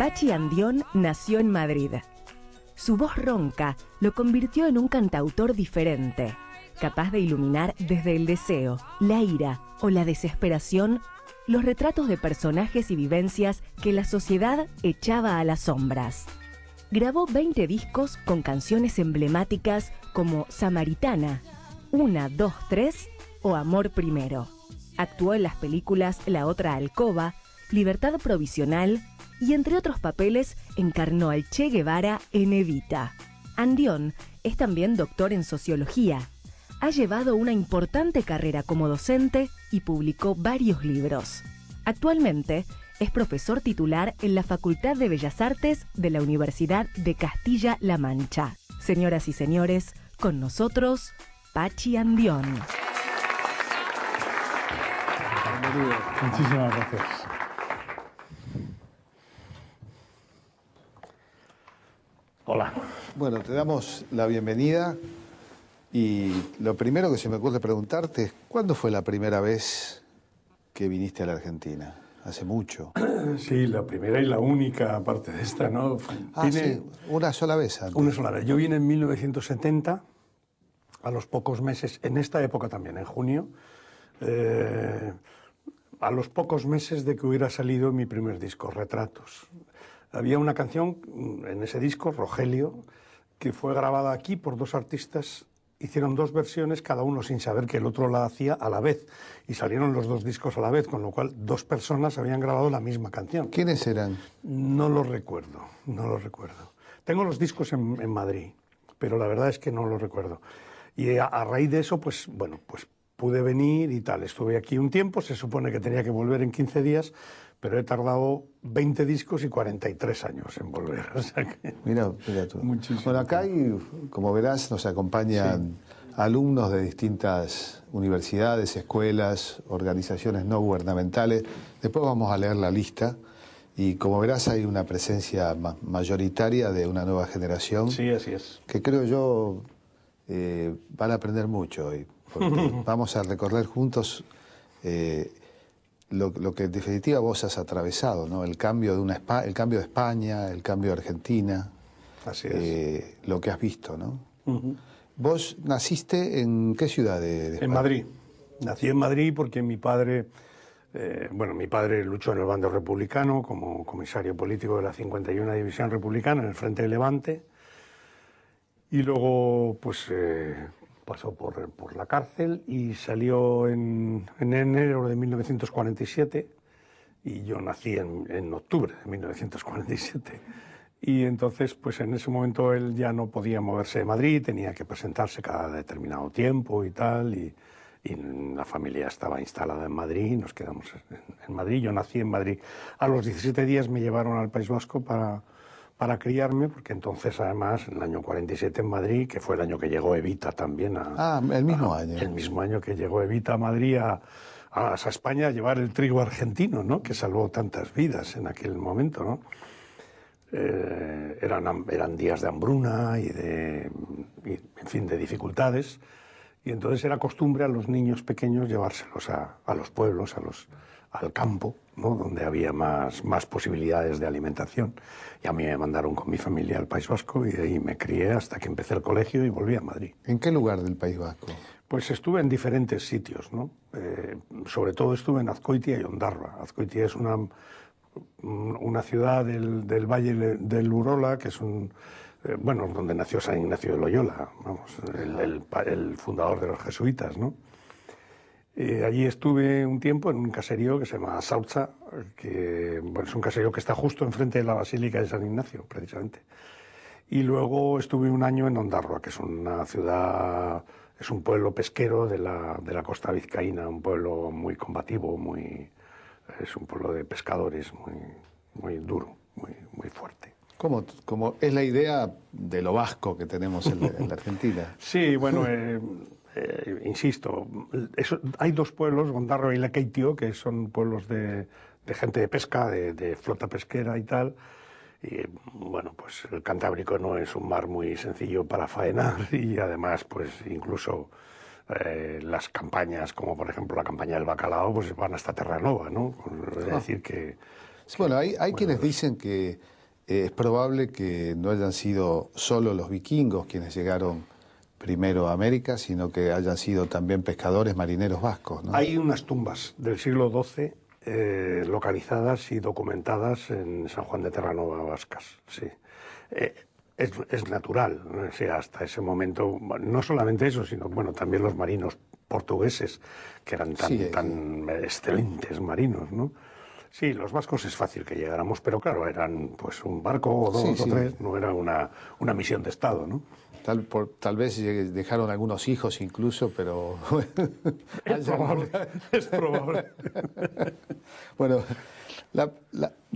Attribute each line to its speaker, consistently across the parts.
Speaker 1: Pachi Andión nació en Madrid. Su voz ronca lo convirtió en un cantautor diferente, capaz de iluminar desde el deseo, la ira o la desesperación los retratos de personajes y vivencias que la sociedad echaba a las sombras. Grabó 20 discos con canciones emblemáticas como Samaritana, 1, 2, 3 o Amor Primero. Actuó en las películas La Otra Alcoba, Libertad Provisional y entre otros papeles encarnó al Che Guevara en Evita. Andión es también doctor en sociología. Ha llevado una importante carrera como docente y publicó varios libros. Actualmente es profesor titular en la Facultad de Bellas Artes de la Universidad de Castilla-La Mancha. Señoras y señores, con nosotros, Pachi Andión.
Speaker 2: Muchísimas gracias. Hola.
Speaker 3: Bueno, te damos la bienvenida y lo primero que se me ocurre preguntarte es ¿cuándo fue la primera vez que viniste a la Argentina? Hace mucho.
Speaker 2: Sí, la primera y la única aparte de esta, ¿no?
Speaker 3: Sí, una sola vez antes.
Speaker 2: Una sola vez. Yo vine en 1970, a los pocos meses, en esta época también, en junio, a los pocos meses de que hubiera salido mi primer disco, Retratos. Había una canción en ese disco, Rogelio, que fue grabada aquí por dos artistas. Hicieron dos versiones, cada uno sin saber que el otro la hacía a la vez. Y salieron los dos discos a la vez, con lo cual dos personas habían grabado la misma canción.
Speaker 3: ¿Quiénes eran?
Speaker 2: No lo recuerdo, no lo recuerdo. Tengo los discos en Madrid, pero la verdad es que no lo recuerdo. Y a raíz de eso, pues bueno, pues pude venir y tal. Estuve aquí un tiempo, se supone que tenía que volver en 15 días, pero he tardado 20 discos y 43 años en volver. O sea que...
Speaker 3: Mira tú.
Speaker 2: Muchísimo.
Speaker 3: Bueno, acá hay, como verás, nos acompañan alumnos de distintas universidades, escuelas, organizaciones no gubernamentales. Después vamos a leer la lista y, como verás, hay una presencia mayoritaria de una nueva generación.
Speaker 2: Sí, así es.
Speaker 3: Que creo yo van a aprender mucho hoy, porque vamos a recorrer juntos lo que en definitiva vos has atravesado, ¿no? El cambio de el cambio de España, el cambio de Argentina.
Speaker 2: Así es.
Speaker 3: Lo que has visto, ¿no? ¿Vos naciste en qué ciudad de España?
Speaker 2: En Madrid. Nací en Madrid porque mi padre, mi padre luchó en el bando republicano como comisario político de la 51 División Republicana en el Frente de Levante, y luego pues pasó por la cárcel y salió en enero de 1947, y yo nací en octubre de 1947. Y entonces, pues en ese momento él ya no podía moverse de Madrid, tenía que presentarse cada determinado tiempo y tal, y la familia estaba instalada en Madrid, y nos quedamos en Madrid. Yo nací en Madrid. A los 17 días me llevaron al País Vasco para criarme, porque entonces, además, en el año 47 en Madrid, que fue el año que llegó Evita también
Speaker 3: el mismo año.
Speaker 2: El mismo año que llegó Evita a Madrid, a España, a llevar el trigo argentino, ¿no? Que salvó tantas vidas en aquel momento, ¿no? Eran días de hambruna en fin, de dificultades, y entonces era costumbre a los niños pequeños llevárselos a los pueblos, al campo, ¿no? Donde había más posibilidades de alimentación. Y a mí me mandaron con mi familia al País Vasco, y de ahí me crié hasta que empecé el colegio y volví a Madrid.
Speaker 3: ¿En qué lugar del País Vasco?
Speaker 2: Pues estuve en diferentes sitios, ¿no? Sobre todo estuve en Azkoitia y Ondarroa. Azkoitia es una ciudad del Valle del Urola, que es donde nació San Ignacio de Loyola, vamos, el fundador de los jesuitas, ¿no? Allí estuve un tiempo en un caserío que se llama Sautza, que es un caserío que está justo enfrente de la Basílica de San Ignacio, precisamente. Y luego estuve un año en Ondarroa, que es una ciudad, es un pueblo pesquero de la costa vizcaína, un pueblo muy combativo, es un pueblo de pescadores muy duro, muy fuerte.
Speaker 3: Como es la idea de lo vasco que tenemos en la Argentina.
Speaker 2: Sí, bueno, insisto, hay dos pueblos, Ondarroa y Lekeitio, que son pueblos de gente de pesca, de flota pesquera y tal. Y bueno, pues el Cantábrico no es un mar muy sencillo para faenar, y además, pues incluso las campañas, como por ejemplo la campaña del bacalao, pues van hasta Terranova, ¿no? Es decir que...
Speaker 3: Bueno, hay quienes dicen que es probable que no hayan sido solo los vikingos quienes llegaron primero a América, sino que hayan sido también pescadores marineros vascos, ¿no?
Speaker 2: Hay unas tumbas del siglo XII localizadas y documentadas en San Juan de Terranova, Vascas, sí. Es natural, o sea, hasta ese momento, no solamente eso, sino bueno, también los marinos portugueses, que eran tan excelentes marinos, ¿no? Sí, los vascos es fácil que llegáramos, pero claro, eran pues un barco o dos o tres, no era una misión de Estado, ¿no?
Speaker 3: Tal vez dejaron algunos hijos incluso, pero...
Speaker 2: Es probable, es probable.
Speaker 3: Bueno,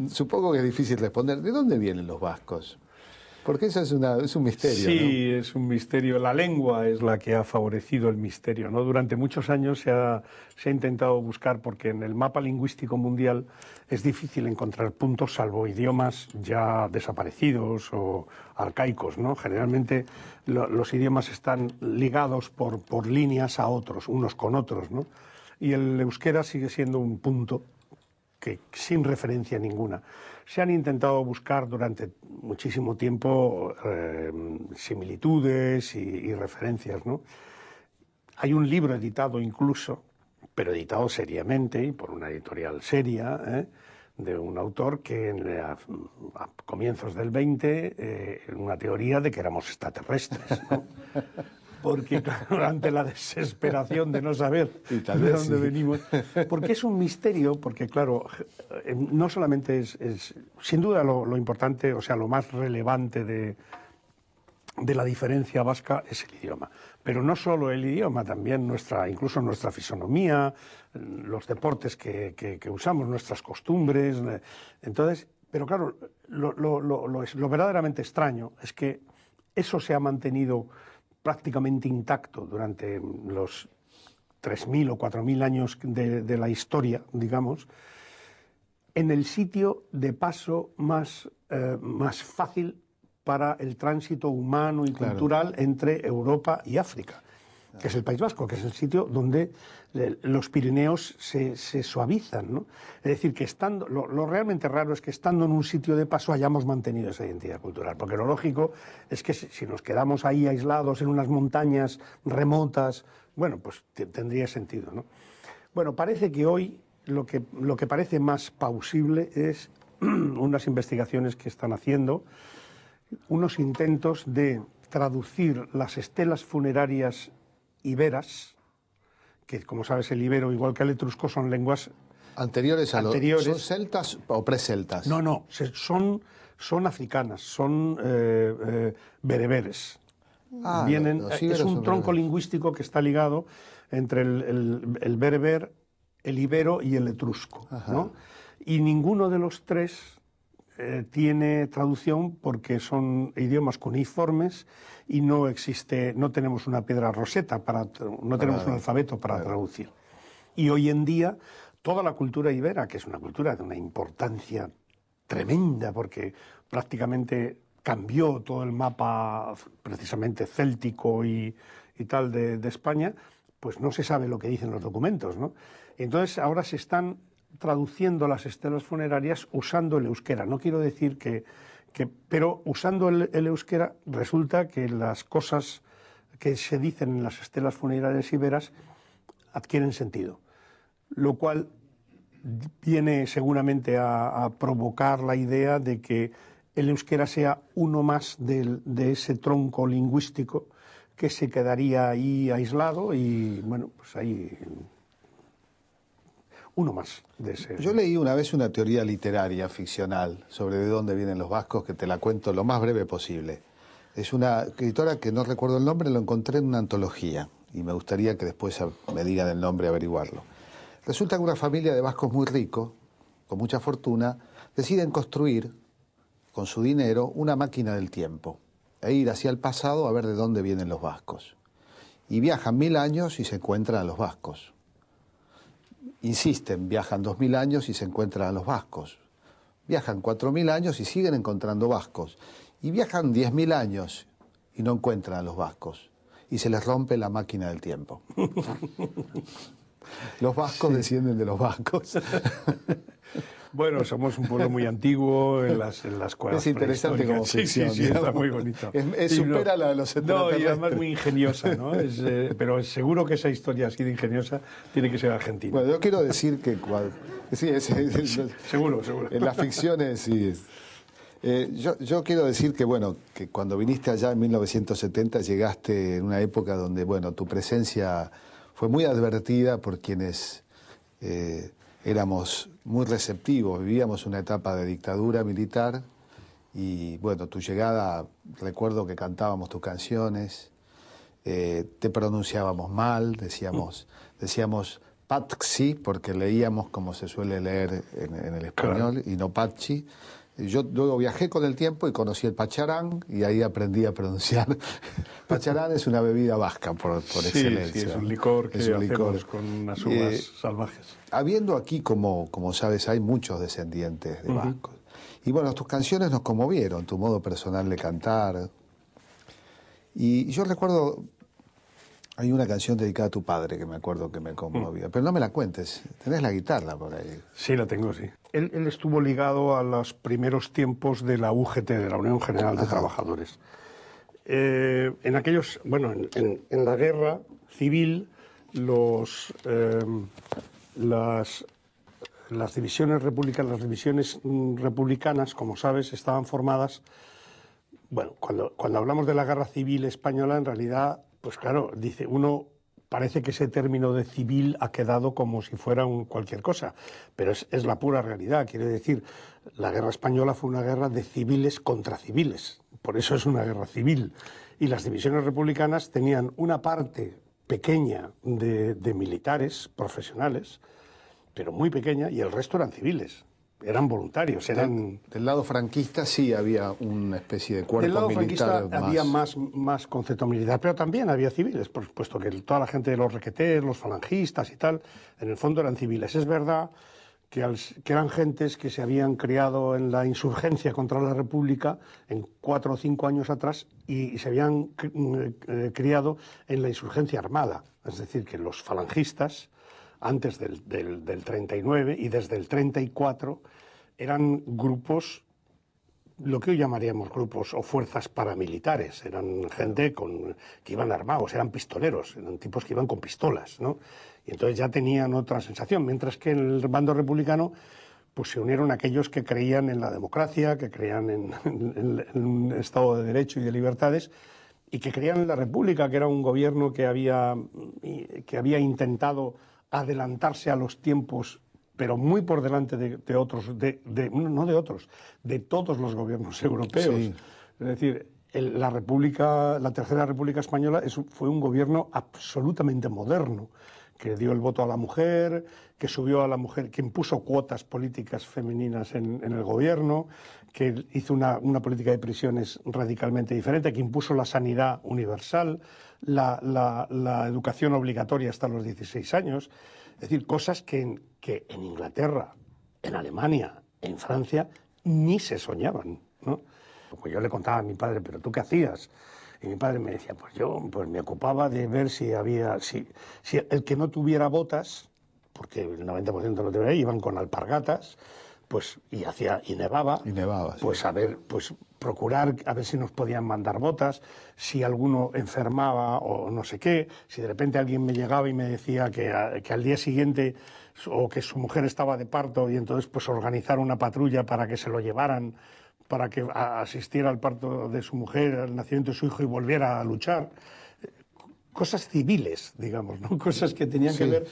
Speaker 3: supongo que es difícil responder. ¿De dónde vienen los vascos? Porque eso es un misterio,
Speaker 2: sí,
Speaker 3: ¿no?
Speaker 2: es un misterio. La lengua es la que ha favorecido el misterio, ¿no? Durante muchos años se ha intentado buscar, porque en el mapa lingüístico mundial es difícil encontrar puntos, salvo idiomas ya desaparecidos o arcaicos, ¿no? Generalmente los idiomas están ligados por líneas a otros, unos con otros, ¿no? Y el euskera sigue siendo un punto que sin referencia ninguna. Se han intentado buscar durante muchísimo tiempo similitudes y referencias, ¿no? Hay un libro editado incluso, pero editado seriamente y por una editorial seria, de un autor que a comienzos del 20, una teoría de que éramos extraterrestres, ¿no? Porque claro, ante la desesperación de no saber de dónde venimos, porque es un misterio, porque claro, no solamente es sin duda lo importante, o sea, lo más relevante de la diferencia vasca es el idioma, pero no solo el idioma, también incluso nuestra fisonomía, los deportes que usamos, nuestras costumbres, entonces, pero claro, lo verdaderamente extraño es que eso se ha mantenido prácticamente intacto durante los 3.000 o 4.000 años de la historia, digamos, en el sitio de paso más fácil para el tránsito humano y cultural entre Europa y África, que es el País Vasco, que es el sitio donde los Pirineos se suavizan, ¿no? Es decir, que lo realmente raro es que estando en un sitio de paso hayamos mantenido esa identidad cultural, porque lo lógico es que si nos quedamos ahí aislados en unas montañas remotas, bueno, pues tendría sentido, ¿no? Bueno, parece que hoy lo que parece más plausible es unas investigaciones que están haciendo, unos intentos de traducir las estelas funerarias iberas, que como sabes el ibero, igual que el etrusco, son lenguas
Speaker 3: anteriores. ¿Son celtas o preceltas? No,
Speaker 2: son africanas, son bereberes. Es un tronco lingüístico que está ligado entre el bereber, el ibero y el etrusco, ¿no? Y ninguno de los tres tiene traducción porque son idiomas cuneiformes y no tenemos una piedra roseta, no tenemos un alfabeto para traducir. Y hoy en día toda la cultura ibera, que es una cultura de una importancia tremenda porque prácticamente cambió todo el mapa precisamente céltico y tal de España, pues no se sabe lo que dicen los documentos, ¿no? Entonces ahora se están traduciendo las estelas funerarias usando el euskera. No quiero decir pero usando el euskera resulta que las cosas que se dicen en las estelas funerarias iberas adquieren sentido, lo cual viene seguramente a provocar la idea de que el euskera sea uno más de ese tronco lingüístico que se quedaría ahí aislado y, bueno, pues ahí uno más de ese.
Speaker 3: Yo leí una vez una teoría literaria, ficcional, sobre de dónde vienen los vascos, que te la cuento lo más breve posible. Es una escritora que no recuerdo el nombre, lo encontré en una antología y me gustaría que después me digan el nombre y averiguarlo. Resulta que una familia de vascos muy ricos, con mucha fortuna, deciden construir con su dinero una máquina del tiempo e ir hacia el pasado a ver de dónde vienen los vascos. Y viajan 1000 años y se encuentran a los vascos. Insisten, viajan 2000 años y se encuentran a los vascos. Viajan 4000 años y siguen encontrando vascos. Y viajan 10.000 años y no encuentran a los vascos. Y se les rompe la máquina del tiempo. Los vascos descienden de los vascos.
Speaker 2: Bueno, somos un pueblo muy antiguo en las cuevas.
Speaker 3: Es interesante como ficción.
Speaker 2: Sí, está muy bonito.
Speaker 3: Supera la de los extraterrestres.
Speaker 2: No, y además muy ingeniosa, ¿no? Pero seguro que esa historia así de ingeniosa tiene que ser argentina.
Speaker 3: Bueno, yo quiero decir que...
Speaker 2: Seguro.
Speaker 3: En las ficciones, sí. Yo quiero decir que, bueno, que cuando viniste allá en 1970 llegaste en una época donde, bueno, tu presencia fue muy advertida por quienes éramos muy receptivos, vivíamos una etapa de dictadura militar y, bueno, tu llegada, recuerdo que cantábamos tus canciones, te pronunciábamos mal, decíamos Patxi, porque leíamos como se suele leer en el español, claro, y no Patxi. Yo luego viajé con el tiempo y conocí el pacharán y ahí aprendí a pronunciar. Pacharán es una bebida vasca por excelencia.
Speaker 2: Sí, es un licor que hacemos con unas uvas salvajes.
Speaker 3: Habiendo aquí, como sabes, hay muchos descendientes de vascos. Y bueno, tus canciones nos conmovieron, tu modo personal de cantar. Y yo recuerdo, hay una canción dedicada a tu padre que me acuerdo que me conmovía, pero no me la cuentes, tenés la guitarra por ahí.
Speaker 2: Sí, la tengo, sí. Él estuvo ligado a los primeros tiempos de la UGT, de la Unión General de Trabajadores. En aquellos, bueno, en la guerra civil, las divisiones republicanas, como sabes, estaban formadas. Bueno, cuando hablamos de la guerra civil española, en realidad, pues claro, dice uno, parece que ese término de civil ha quedado como si fuera cualquier cosa, pero es la pura realidad. Quiere decir, la guerra española fue una guerra de civiles contra civiles, por eso es una guerra civil. Y las divisiones republicanas tenían una parte pequeña de militares profesionales, pero muy pequeña, y el resto eran civiles. Eran voluntarios, eran...
Speaker 3: Del lado franquista sí había una especie de cuerpo militar.
Speaker 2: Del lado franquista había más concepto militar, pero también había civiles, por supuesto, que toda la gente de los requetés, los falangistas y tal, en el fondo eran civiles. Es verdad que eran gentes que se habían criado en la insurgencia contra la República en 4 o 5 años atrás y se habían criado en la insurgencia armada. Es decir, que los falangistas, antes del 39 y desde el 34, eran grupos, lo que hoy llamaríamos grupos o fuerzas paramilitares. Eran gente que iban armados, eran pistoleros, eran tipos que iban con pistolas, ¿no? Y entonces ya tenían otra sensación, mientras que en el bando republicano pues se unieron aquellos que creían en la democracia, que creían en un Estado de Derecho y de libertades, y que creían en la República, que era un gobierno que había intentado adelantarse a los tiempos, pero muy por delante de otros, no de otros, de todos los gobiernos europeos. Sí. Es decir, la Tercera República Española fue un gobierno absolutamente moderno, que dio el voto a la mujer, que subió a la mujer, que impuso cuotas políticas femeninas en el gobierno, que hizo una política de prisiones radicalmente diferente, que impuso la sanidad universal, la educación obligatoria hasta los 16 años, es decir, cosas que en Inglaterra, en Alemania, en Francia, ni se soñaban, ¿no? Pues yo le contaba a mi padre, ¿pero tú qué hacías? Y mi padre me decía, pues yo me ocupaba de ver si el que no tuviera botas, porque el 90% no tenía, iban con alpargatas, pues y nevaba, pues sí. Procurar a ver si nos podían mandar botas, si alguno enfermaba o no sé qué, si de repente alguien me llegaba y me decía que al día siguiente o que su mujer estaba de parto y entonces pues organizar una patrulla para que se lo llevaran, para que asistiera al parto de su mujer, al nacimiento de su hijo y volviera a luchar. Cosas civiles, digamos, ¿no? Cosas que tenían que ver,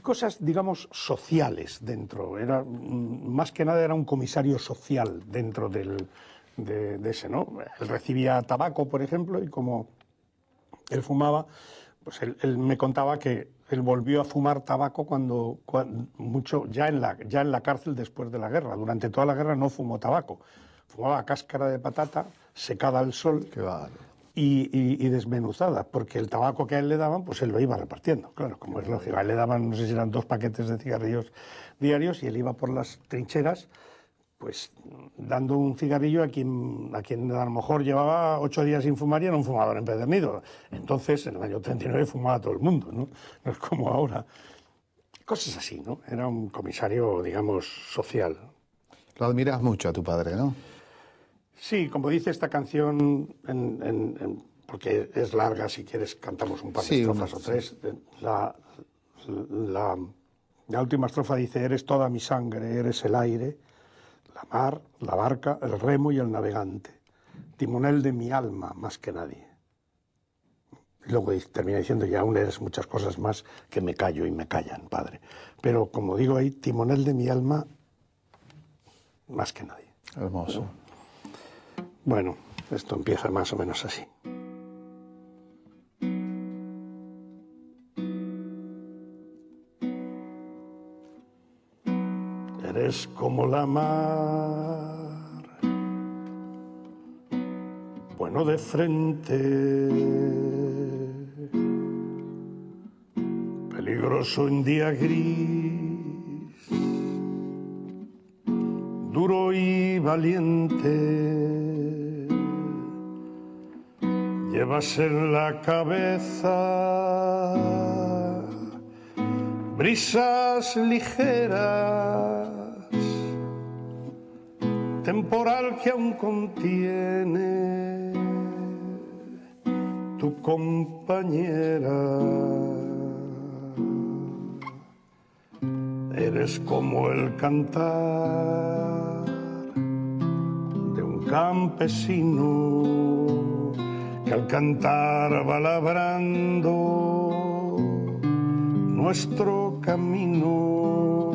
Speaker 2: cosas, digamos, sociales dentro. Más que nada era un comisario social dentro de ese, ¿no? Él recibía tabaco, por ejemplo, y como él fumaba, pues él me contaba que él volvió a fumar tabaco ya en la cárcel después de la guerra. Durante toda la guerra no fumó tabaco. Fumaba cáscara de patata secada al sol y desmenuzada, porque el tabaco que a él le daban, pues él lo iba repartiendo. Claro, como es lógico. A él le daban, no sé si eran 2 paquetes de cigarrillos diarios y él iba por las trincheras, pues dando un cigarrillo a quien a lo mejor llevaba 8 días sin fumar y era un fumador empedernido. Entonces, en el año 39 fumaba todo el mundo, ¿no? No es como ahora. Cosas así, ¿no? Era un comisario, digamos, social.
Speaker 3: Lo admiras mucho a tu padre, ¿no?
Speaker 2: Sí, como dice esta canción, porque es larga, si quieres cantamos un par de estrofas o tres. La última estrofa dice: eres toda mi sangre, eres el aire, la mar, la barca, el remo y el navegante, timonel de mi alma más que nadie. Y luego termina diciendo: y aún eres muchas cosas más que me callo y me callan, padre. Pero como digo ahí, timonel de mi alma más que nadie.
Speaker 3: Hermoso.
Speaker 2: ¿No? Bueno, esto empieza más o menos así. Eres como la mar, bueno de frente, peligroso en día gris, duro y valiente. Llevas en la cabeza brisas ligeras, temporal que aún contiene tu compañera. Eres como el cantar de un campesino que al cantar va labrando nuestro camino.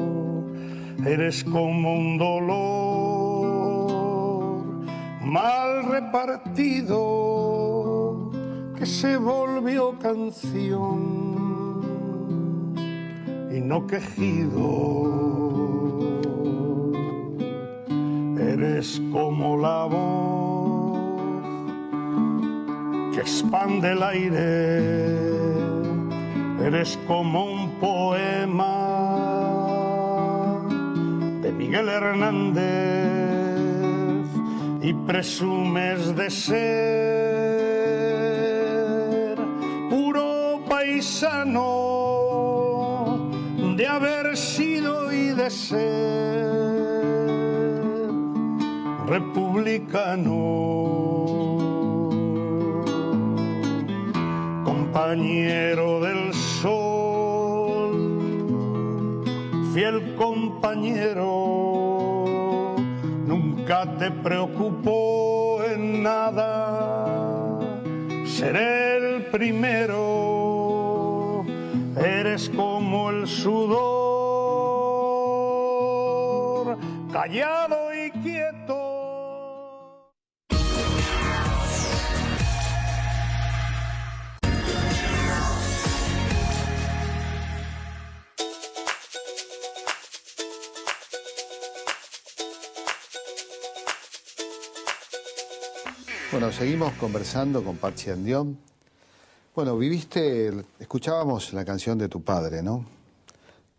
Speaker 2: Eres como un dolor mal repartido que se volvió canción y no quejido. Eres como la voz que expande el aire, eres como un poema de Miguel Hernández y presumes de ser puro paisano, de haber sido y de ser republicano. Compañero del sol, fiel compañero, nunca te preocupó en nada ser el primero. Eres como el sudor, callado y quieto.
Speaker 3: Bueno, seguimos conversando con Patxi Andión. Bueno, escuchábamos la canción de tu padre, ¿no?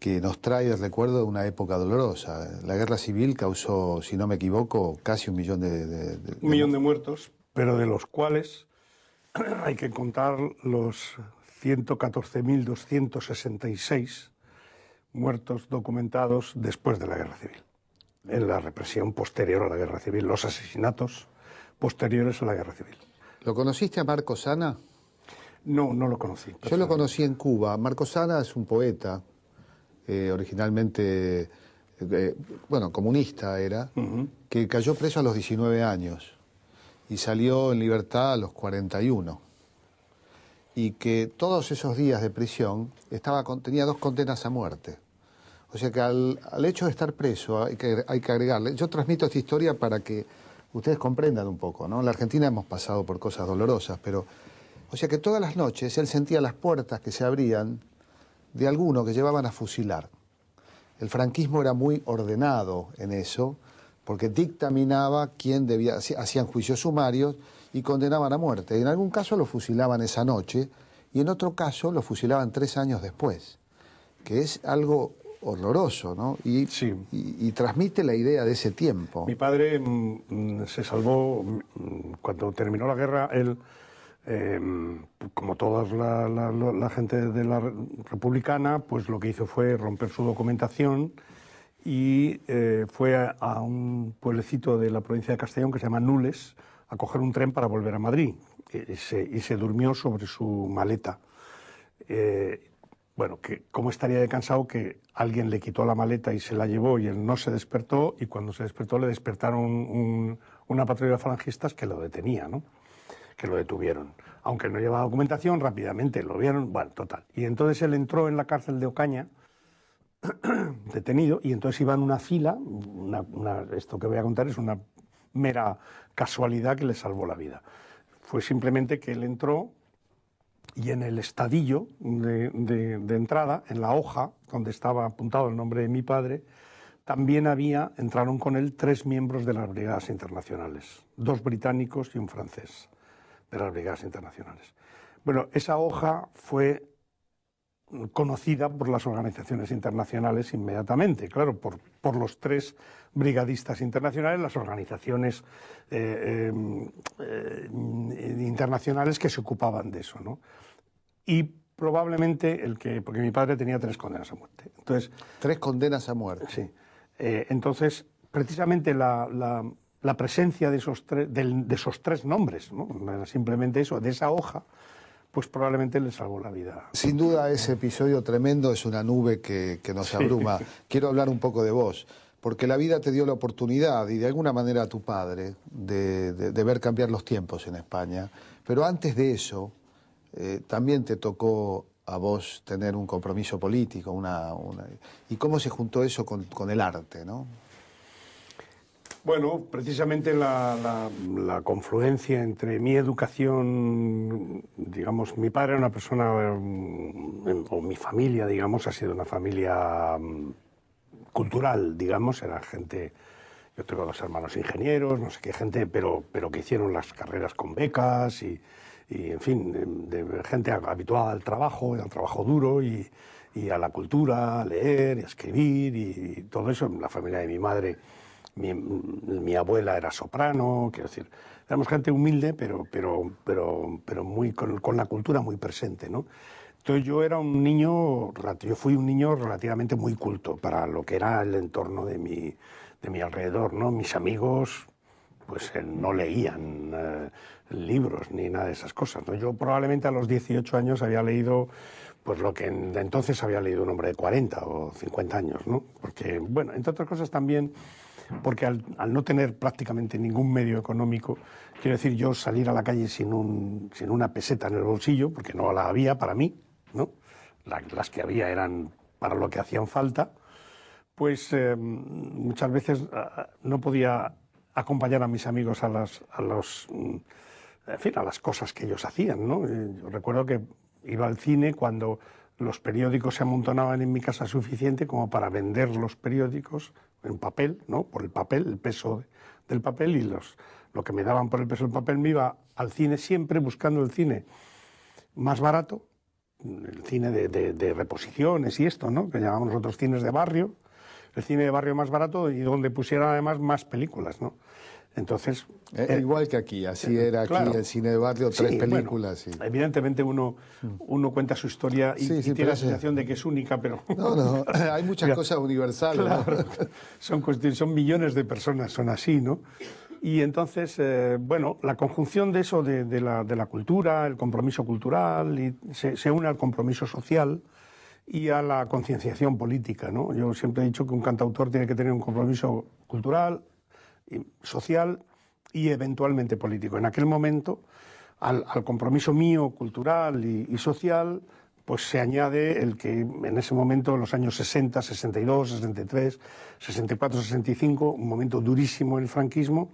Speaker 3: Que nos trae el recuerdo de una época dolorosa. La guerra civil causó, si no me equivoco, casi 1 millón de
Speaker 2: 1 millón de muertos, pero de los cuales hay que contar los 114.266 muertos documentados después de la guerra civil, en la represión posterior a la guerra civil, los asesinatos posteriores a la guerra civil.
Speaker 3: ¿Lo conociste a Marco Sana?
Speaker 2: No, no lo conocí.
Speaker 3: Yo lo conocí en Cuba. Marco Sana es un poeta, originalmente, comunista era, que cayó preso a los 19 años y salió en libertad a los 41. Y que todos esos días de prisión tenía 2 condenas a muerte. O sea que al hecho de estar preso hay que agregarle. Yo transmito esta historia para que ustedes comprendan un poco, ¿no? En la Argentina hemos pasado por cosas dolorosas, pero... O sea que todas las noches él sentía las puertas que se abrían de alguno que llevaban a fusilar. El franquismo era muy ordenado en eso, porque dictaminaba quién debía... Hacían juicios sumarios y condenaban a muerte. En algún caso lo fusilaban esa noche y en otro caso lo fusilaban 3 años después, que es algo horroroso, ¿no?
Speaker 2: Sí.
Speaker 3: Y transmite la idea de ese tiempo.
Speaker 2: Mi padre se salvó cuando terminó la guerra. Él como toda la gente de la republicana, pues lo que hizo fue romper su documentación y fue a un pueblecito de la provincia de Castellón que se llama Nules a coger un tren para volver a Madrid y se durmió sobre su maleta. Bueno, que cómo estaría de cansado que alguien le quitó la maleta y se la llevó y él no se despertó, y cuando se despertó le despertaron una patrulla de falangistas que lo detenía, ¿no? Que lo detuvieron. Aunque no llevaba documentación, rápidamente lo vieron, bueno, total. Y entonces él entró en la cárcel de Ocaña, detenido, y entonces iba en una fila, esto que voy a contar es una mera casualidad que le salvó la vida. Fue simplemente que él entró y en el estadillo de entrada, en la hoja donde estaba apuntado el nombre de mi padre, también entraron con él 3 miembros de las brigadas internacionales, 2 británicos y un francés de las brigadas internacionales. Bueno, esa hoja fue conocida por las organizaciones internacionales inmediatamente, claro, por los 3 brigadistas internacionales, las organizaciones internacionales que se ocupaban de eso, ¿no? Y probablemente porque mi padre tenía 3 condenas a muerte. Entonces,
Speaker 3: 3 condenas a muerte.
Speaker 2: Sí. Entonces, precisamente la presencia de esos 3 nombres, ¿no? Simplemente eso, de esa hoja, pues probablemente le salvó la vida.
Speaker 3: Sin duda ese episodio tremendo es una nube que nos abruma. Quiero hablar un poco de vos, porque la vida te dio la oportunidad, y de alguna manera a tu padre, de ver cambiar los tiempos en España. Pero antes de eso, también te tocó a vos tener un compromiso político, ¿y cómo se juntó eso con el arte, no?
Speaker 2: Bueno, precisamente la confluencia entre mi educación, digamos, mi padre era una persona, o mi familia, digamos, ha sido una familia cultural, digamos, era gente, yo tengo 2 hermanos ingenieros, no sé qué gente, pero que hicieron las carreras con becas y en fin, de gente habituada al trabajo duro y a la cultura, a leer y a escribir y todo eso. La familia de mi madre, mi abuela era soprano, quiero decir, éramos gente humilde, pero muy con la cultura muy presente, ¿no? Entonces yo fui un niño relativamente muy culto para lo que era el entorno de mi alrededor, ¿no? Mis amigos pues no leían libros ni nada de esas cosas, ¿no? Yo probablemente a los 18 años había leído pues lo que entonces había leído un hombre de 40 o 50 años, ¿no? Porque, bueno, entre otras cosas también, porque al no tener prácticamente ningún medio económico, quiero decir, yo salir a la calle sin una peseta en el bolsillo, porque no la había para mí, ¿no? Las que había eran para lo que hacían falta, pues muchas veces no podía acompañar a mis amigos a las cosas que ellos hacían, ¿no? Yo recuerdo que iba al cine cuando los periódicos se amontonaban en mi casa suficiente como para vender los periódicos en papel, ¿no? Por el papel, el peso del papel, y lo que me daban por el peso del papel, me iba al cine siempre buscando el cine más barato, el cine de reposiciones y esto, ¿no? Que llamamos nosotros cines de barrio, el cine de barrio más barato y donde pusieran además más películas, ¿no? Entonces,
Speaker 3: igual que aquí, así era aquí, claro, el cine de barrio, 3 películas.
Speaker 2: Bueno, evidentemente uno cuenta su historia y tiene la sensación de que es única, pero...
Speaker 3: No, hay muchas cosas universales.
Speaker 2: Claro, ¿no? Son millones de personas, son así, ¿no? Y entonces, bueno, la conjunción de eso, de la cultura, el compromiso cultural, y se une al compromiso social y a la concienciación política, ¿no? Yo siempre he dicho que un cantautor tiene que tener un compromiso cultural, social y eventualmente político. En aquel momento, al compromiso mío cultural y social, pues se añade el que en ese momento, en los años 60, 62, 63, 64, 65, un momento durísimo en el franquismo,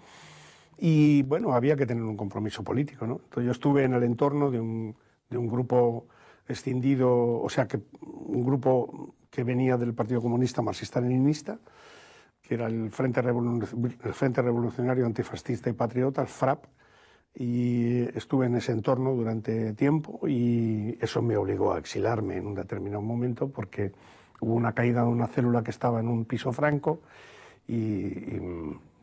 Speaker 2: y bueno, había que tener un compromiso político, ¿no? Entonces yo estuve en el entorno de un grupo escindido, o sea, un grupo que venía del Partido Comunista Marxista-Leninista, que era el Frente Revolucionario Antifascista y Patriota, el FRAP, y estuve en ese entorno durante tiempo y eso me obligó a exilarme en un determinado momento porque hubo una caída de una célula que estaba en un piso franco y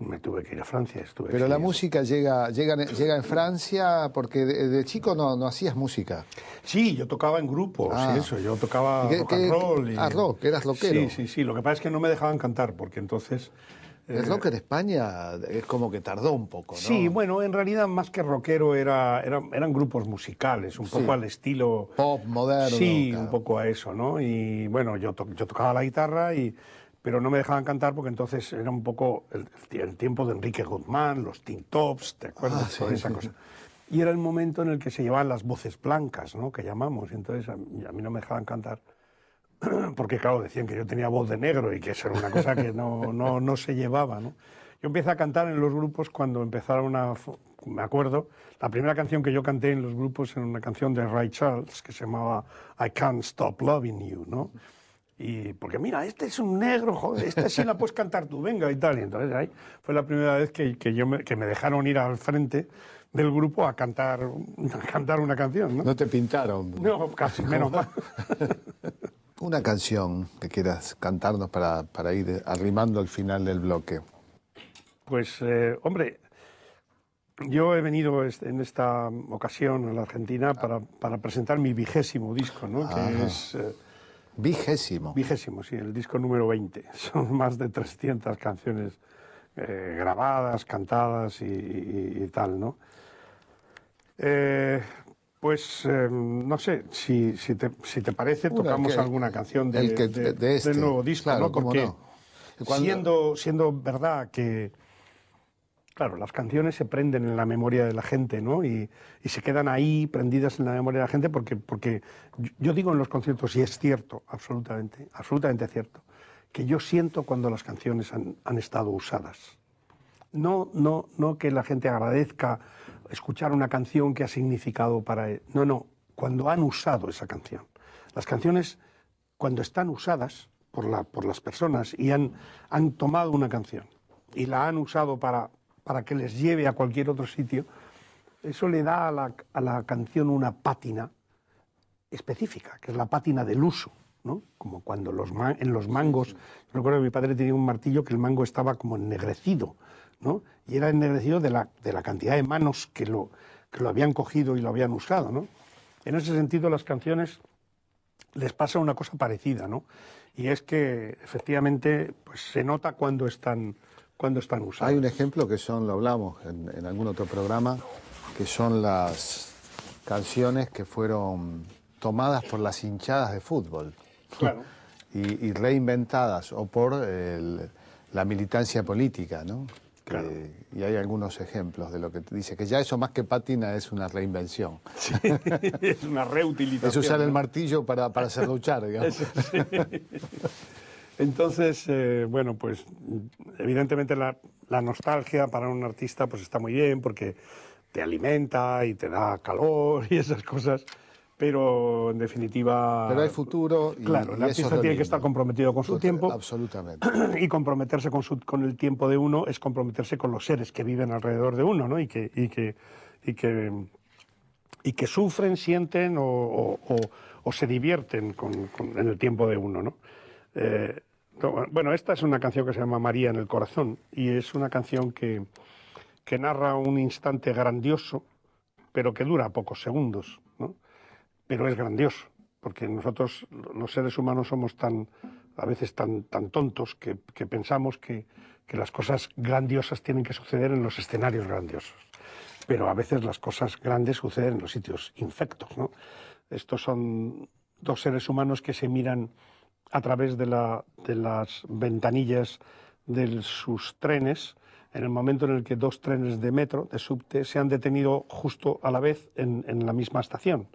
Speaker 2: Me tuve que ir a Francia.
Speaker 3: Pero la música llega en Francia porque de chico no hacías música.
Speaker 2: Sí, yo tocaba en grupos y eso, yo tocaba rock and roll.
Speaker 3: Rock, eras rockero.
Speaker 2: Sí, lo que pasa es que no me dejaban cantar porque entonces...
Speaker 3: El rock en España es como que tardó un poco, ¿no?
Speaker 2: Sí, bueno, en realidad más que rockero eran grupos musicales, un poco al estilo...
Speaker 3: Pop, moderno.
Speaker 2: Sí,
Speaker 3: claro.
Speaker 2: un poco a eso, ¿no? Y bueno, yo tocaba la guitarra, pero no me dejaban cantar porque entonces era un poco el tiempo de Enrique Guzmán, los Tin Tops, ¿te acuerdas? Toda esa cosa. Y era el momento en el que se llevaban las voces blancas, ¿no? Que llamamos, y entonces a mí no me dejaban cantar. Porque claro, decían que yo tenía voz de negro y que eso era una cosa que no se llevaba, ¿no? Yo empecé a cantar en los grupos cuando empezaron me acuerdo, la primera canción que yo canté en los grupos era una canción de Ray Charles que se llamaba I Can't Stop Loving You, ¿no? Y porque mira, este es un negro, joder, esta sí la puedes cantar tú, venga y tal. Y entonces ahí fue la primera vez que me dejaron ir al frente del grupo a cantar una canción, ¿no?
Speaker 3: No te pintaron.
Speaker 2: No, casi, menos mal.
Speaker 3: Una canción que quieras cantarnos para ir arrimando al final del bloque.
Speaker 2: Pues, hombre, yo he venido en esta ocasión a la Argentina para presentar mi 20º disco, ¿no? Que es...
Speaker 3: 20º.
Speaker 2: 20º, sí, el disco número 20. Son más de 300 canciones grabadas, cantadas y tal, ¿no? Pues no sé, si te parece, tocamos alguna canción del nuevo disco,
Speaker 3: claro,
Speaker 2: ¿no? Porque
Speaker 3: no.
Speaker 2: siendo verdad que, claro, las canciones se prenden en la memoria de la gente, ¿no? Y se quedan ahí prendidas en la memoria de la gente porque yo digo en los conciertos, y es cierto, absolutamente cierto, que yo siento cuando las canciones han estado usadas. No que la gente agradezca escuchar una canción que ha significado para él. No, cuando han usado esa canción. Las canciones, cuando están usadas por las personas y han tomado una canción y la han usado para que les lleve a cualquier otro sitio, eso le da a la canción una pátina específica, que es la pátina del uso, ¿no? Como cuando en los mangos, yo recuerdo que mi padre tenía un martillo que el mango estaba como ennegrecido, ¿no? Y era ennegrecido de la cantidad de manos que lo habían cogido y lo habían usado, ¿no? En ese sentido, las canciones les pasa una cosa parecida, ¿no? Y es que, efectivamente, pues se nota cuando están usadas.
Speaker 3: Hay un ejemplo que lo hablamos en algún otro programa, que son las canciones que fueron tomadas por las hinchadas de fútbol.
Speaker 2: Claro.
Speaker 3: Y reinventadas, o por la militancia política, ¿no?
Speaker 2: Claro.
Speaker 3: Y hay algunos ejemplos de lo que dice, que ya eso más que pátina es una reinvención.
Speaker 2: Sí, es una reutilización.
Speaker 3: Es usar el martillo para hacer luchar, digamos.
Speaker 2: Eso, sí. Entonces, bueno, pues evidentemente la nostalgia para un artista pues está muy bien porque te alimenta y te da calor y esas cosas, pero en definitiva...
Speaker 3: Pero hay futuro y...
Speaker 2: Claro, el artista tiene que estar comprometido con su tiempo.
Speaker 3: Absolutamente.
Speaker 2: Y comprometerse con el tiempo de uno es comprometerse con los seres que viven alrededor de uno, ¿no? Y que sufren, sienten o se divierten en el tiempo de uno, ¿no? Bueno, esta es una canción que se llama María en el corazón y es una canción que narra un instante grandioso, pero que dura pocos segundos, ¿no? Pero es grandioso, porque nosotros, los seres humanos, somos a veces tan tontos que pensamos que las cosas grandiosas tienen que suceder en los escenarios grandiosos. Pero a veces las cosas grandes suceden en los sitios infectos, ¿no? Estos son dos seres humanos que se miran a través de las ventanillas de sus trenes en el momento en el que dos trenes de metro, de subte, se han detenido justo a la vez en la misma estación.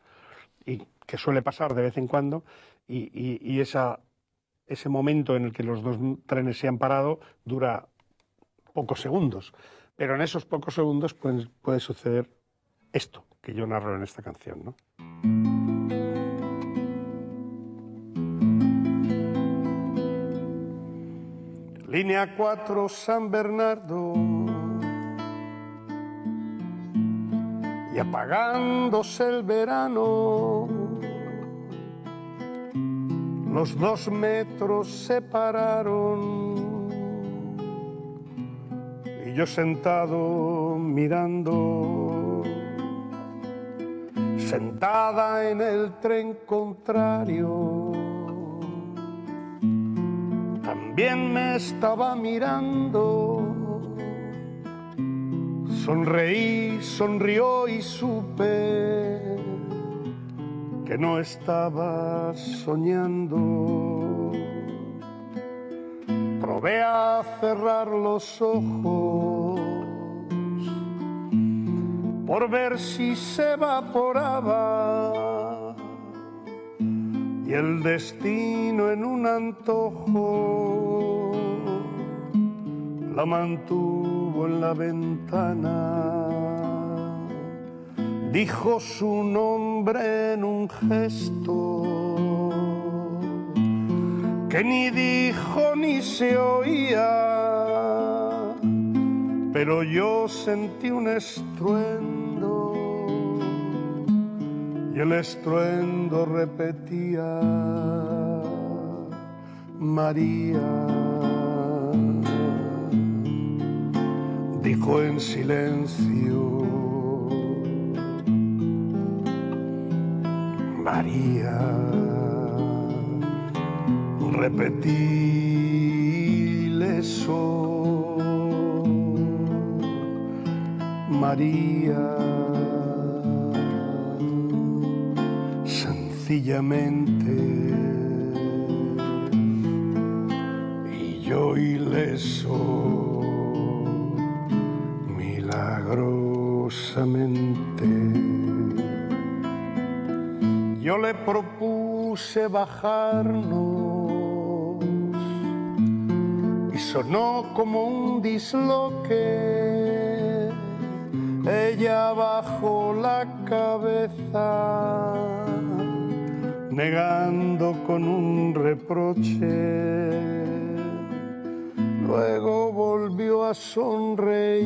Speaker 2: Y que suele pasar de vez en cuando, y ese momento en el que los dos trenes se han parado dura pocos segundos. Pero en esos pocos segundos puede suceder esto que yo narro en esta canción, ¿no? Línea 4, San Bernardo, y apagándose el verano, los 2 metros se pararon yo sentado mirando, sentada en el tren contrario, también me estaba mirando. Sonreí, sonrió y supe que no estaba soñando. Probé a cerrar los ojos por ver si se evaporaba, y el destino en un antojo la mantuvo en la ventana. Dijo su nombre en un gesto que ni dijo ni se oía, pero yo sentí un estruendo y el estruendo repetía: María. Dijo en silencio: María. Repetí eso: María. Sencillamente, y yo ileso, milagrosamente. Yo le propuse bajarnos y sonó como un disloque. Ella bajó la cabeza, negando con un reproche. Luego volvió a sonreír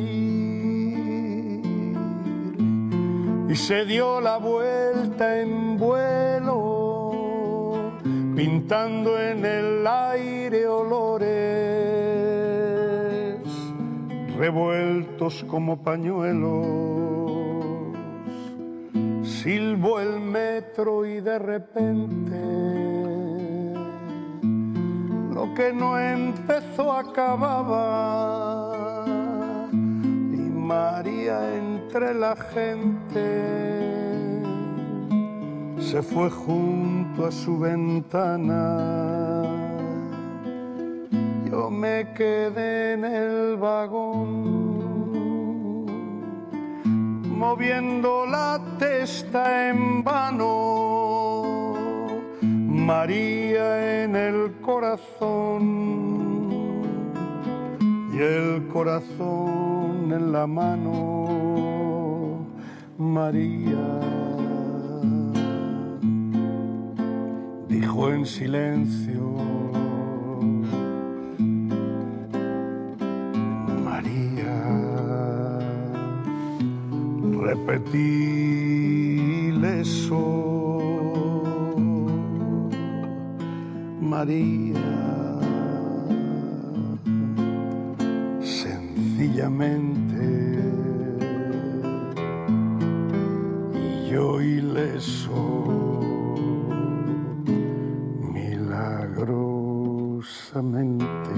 Speaker 2: y se dio la vuelta en vuelo, pintando en el aire olores revueltos como pañuelos. Silbó el metro y de repente lo que no empezó acababa, y María entre la gente se fue junto a su ventana. Yo me quedé en el vagón, moviendo la testa en vano, María en el corazón y el corazón en la mano. María dijo en silencio: María. Repetí eso: María. Sencillamente, y yo ileso, milagrosamente.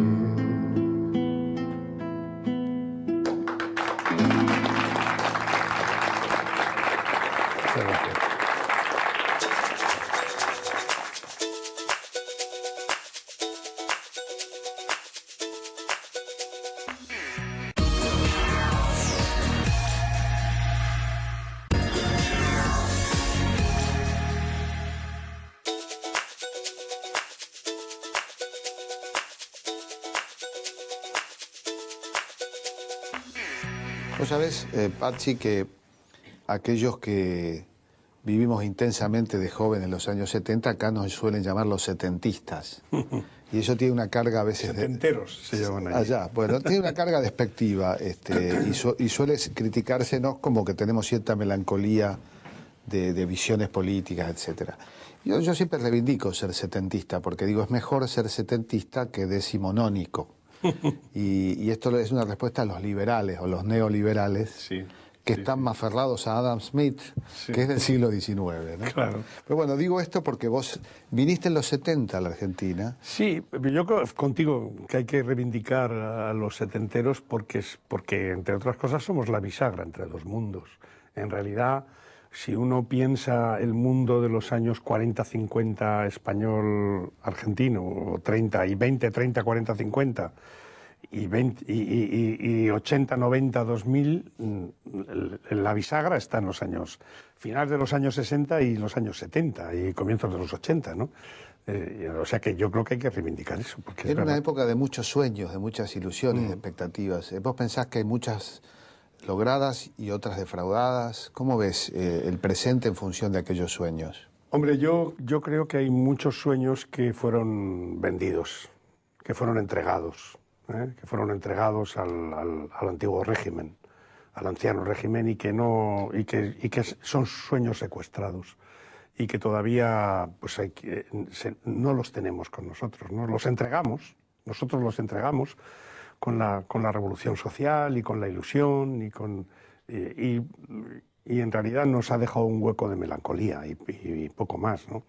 Speaker 3: Vos sabés, Patsy, que aquellos que vivimos intensamente de joven en los años 70, acá nos suelen llamar los setentistas. Y eso tiene una carga a veces...
Speaker 2: Setenteros se llaman ahí.
Speaker 3: Allá, bueno, tiene una carga despectiva y suele criticársenos como que tenemos cierta melancolía de visiones políticas, etcétera. Yo siempre reivindico ser setentista, porque digo, es mejor ser setentista que decimonónico. Y esto es una respuesta a los liberales o los neoliberales,
Speaker 2: Sí,
Speaker 3: que
Speaker 2: sí,
Speaker 3: están
Speaker 2: sí.
Speaker 3: más aferrados a Adam Smith,
Speaker 2: Sí.
Speaker 3: que es del siglo XIX, ¿no?
Speaker 2: Claro.
Speaker 3: Pero bueno, digo esto porque vos viniste en los 70 a la Argentina.
Speaker 2: Sí, yo creo contigo que hay que reivindicar a los setenteros porque, entre otras cosas, somos la bisagra entre dos mundos. En realidad, si uno piensa el mundo de los años 40-50 español-argentino, o 30 y 20, 30, 40, 50, y 80, 90, 2000, la bisagra está en los años, finales de los años 60 y los años 70 y comienzos de los 80, ¿no? O sea que yo creo que hay que reivindicar eso. Porque
Speaker 3: Era una época de muchos sueños, de muchas ilusiones, de expectativas. ¿Vos pensás que hay muchas logradas y otras defraudadas? ¿Cómo ves el presente en función de aquellos sueños?
Speaker 2: Hombre, yo creo que hay muchos sueños que fueron vendidos, que fueron entregados, que fueron entregados al antiguo régimen, al anciano régimen, y que son sueños secuestrados y que todavía pues no los tenemos con nosotros, ¿no? Nosotros los entregamos con la revolución social y con la ilusión y en realidad nos ha dejado un hueco de melancolía y poco más, ¿no?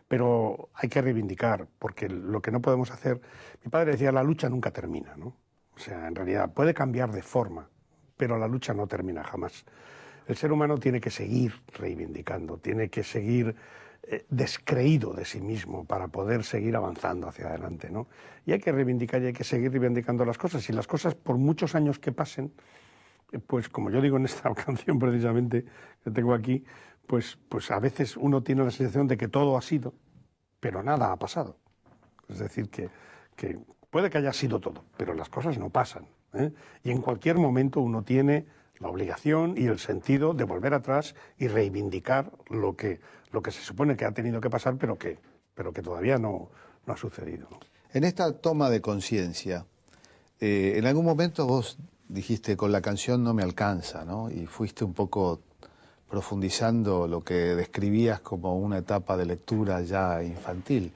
Speaker 2: Pero hay que reivindicar, porque lo que no podemos hacer... Mi padre decía, la lucha nunca termina, ¿no? O sea, en realidad puede cambiar de forma, pero la lucha no termina jamás. El ser humano tiene que seguir reivindicando, tiene que seguir descreído de sí mismo para poder seguir avanzando hacia adelante, ¿no? Y hay que reivindicar y hay que seguir reivindicando las cosas. Y las cosas, por muchos años que pasen, pues como yo digo en esta canción precisamente que tengo aquí, pues a veces uno tiene la sensación de que todo ha sido, pero nada ha pasado. Es decir, que puede que haya sido todo, pero las cosas no pasan, ¿eh? Y en cualquier momento uno tiene la obligación y el sentido de volver atrás y reivindicar lo que se supone que ha tenido que pasar, pero que todavía no ha sucedido, ¿no?
Speaker 3: En esta toma de conciencia, en algún momento vos dijiste, con la canción no me alcanza, ¿no? Y fuiste un poco profundizando lo que describías como una etapa de lectura ya infantil.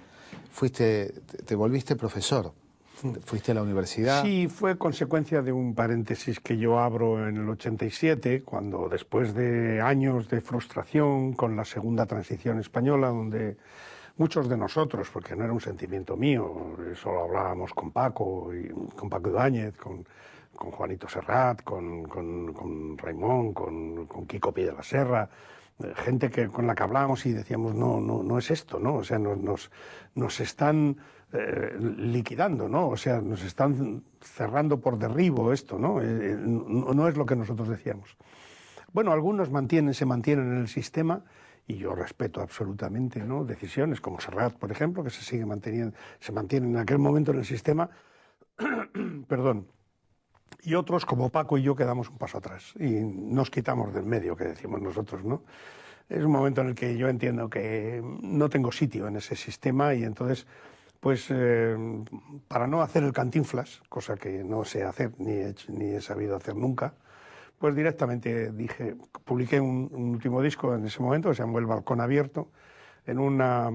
Speaker 3: Te volviste profesor, fuiste a la universidad.
Speaker 2: Sí, fue consecuencia de un paréntesis que yo abro en el 87, cuando después de años de frustración con la segunda transición española, donde muchos de nosotros, porque no era un sentimiento mío, solo hablábamos con Paco Ibáñez, con Juanito Serrat, con Raimón, con Quico Pie de la Serra, gente con la que hablábamos y decíamos, no es esto, ¿no? O sea, nos están liquidando, ¿no? O sea, nos están cerrando por derribo esto, ¿no? No es lo que nosotros decíamos. Bueno, algunos se mantienen en el sistema, y yo respeto absolutamente, ¿no?, decisiones como Serrat, por ejemplo, que se mantiene en aquel momento en el sistema, perdón, y otros como Paco y yo que damos un paso atrás y nos quitamos del medio, que decimos nosotros, ¿no? Es un momento en el que yo entiendo que no tengo sitio en ese sistema y entonces, pues, para no hacer el Cantinflas, cosa que no sé hacer ni he sabido hacer nunca, pues directamente publiqué un último disco en ese momento que se llamó El Balcón Abierto, en una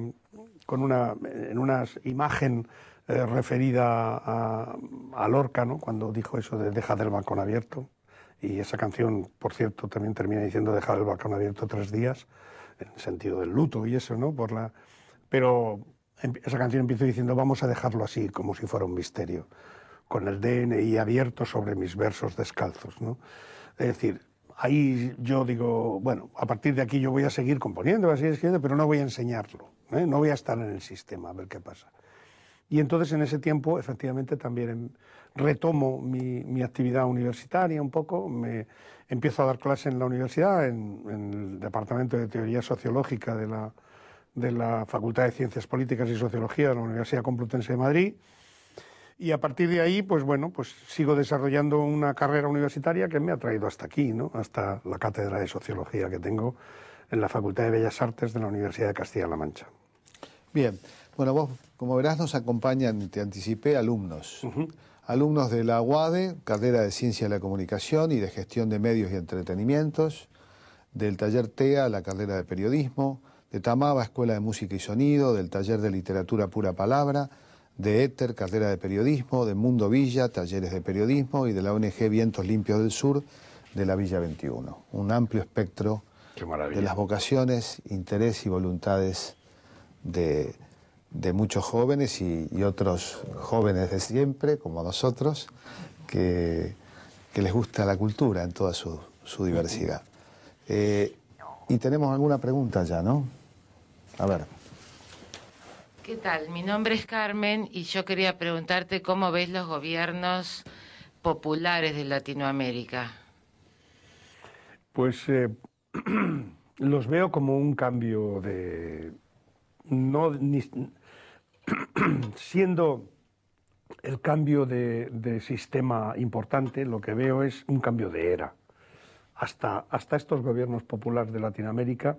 Speaker 2: imagen referida a Lorca, ¿no?, cuando dijo eso de deja del balcón abierto. Y esa canción, por cierto, también termina diciendo dejar el balcón abierto 3 días, en el sentido del luto y eso, ¿no? Pero esa canción empieza diciendo vamos a dejarlo así, como si fuera un misterio, con el DNI abierto sobre mis versos descalzos, ¿no? Es decir, ahí yo digo, bueno, a partir de aquí yo voy a seguir componiendo, voy a seguir escribiendo, pero no voy a enseñarlo, ¿eh? No voy a estar en el sistema a ver qué pasa. Y entonces en ese tiempo, efectivamente, también retomo mi actividad universitaria un poco, empiezo a dar clase en la universidad, en el Departamento de Teoría Sociológica de la Facultad de Ciencias Políticas y Sociología de la Universidad Complutense de Madrid. Y a partir de ahí, pues bueno, pues sigo desarrollando una carrera universitaria que me ha traído hasta aquí, ¿no? Hasta la cátedra de Sociología que tengo en la Facultad de Bellas Artes de la Universidad de Castilla-La Mancha.
Speaker 3: Bien, bueno, vos, como verás, nos acompañan, te anticipé, alumnos. Alumnos de la UADE, carrera de Ciencia de la Comunicación y de Gestión de Medios y Entretenimientos, del taller TEA, la carrera de Periodismo, de Tamaba, Escuela de Música y Sonido, del taller de Literatura Pura Palabra, de Éter, carrera de periodismo, de Mundo Villa, talleres de periodismo y de la ONG Vientos Limpios del Sur de la Villa 21. Un amplio espectro de las vocaciones, interés y voluntades de muchos jóvenes y otros jóvenes de siempre, como nosotros, que les gusta la cultura en toda su diversidad. Y tenemos alguna pregunta ya, ¿no? A ver.
Speaker 4: ¿Qué tal? Mi nombre es Carmen y yo quería preguntarte cómo ves los gobiernos populares de Latinoamérica.
Speaker 2: Pues los veo como un cambio de... siendo el cambio de sistema importante, lo que veo es un cambio de era. Hasta estos gobiernos populares de Latinoamérica,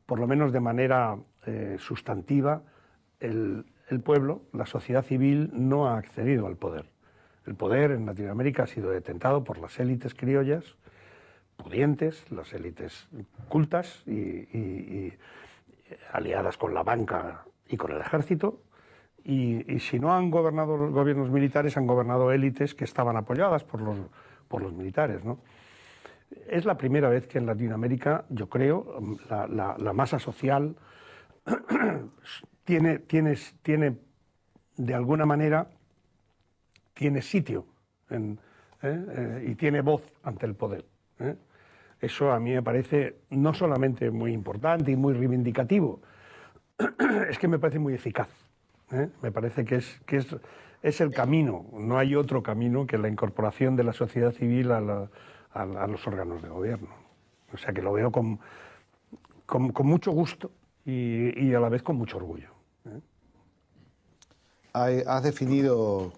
Speaker 2: por lo menos de manera sustantiva, el pueblo, la sociedad civil, no ha accedido al poder. El poder en Latinoamérica ha sido detentado por las élites criollas, pudientes, las élites cultas y aliadas con la banca y con el ejército, y si no han gobernado los gobiernos militares, han gobernado élites que estaban apoyadas por los militares, ¿no? Es la primera vez que en Latinoamérica, yo creo, la masa social tiene, de alguna manera, tiene sitio y tiene voz ante el poder. Eso a mí me parece no solamente muy importante y muy reivindicativo, es que me parece muy eficaz. Me parece que es el camino, no hay otro camino que la incorporación de la sociedad civil a los órganos de gobierno. O sea que lo veo con mucho gusto y a la vez con mucho orgullo.
Speaker 3: Has definido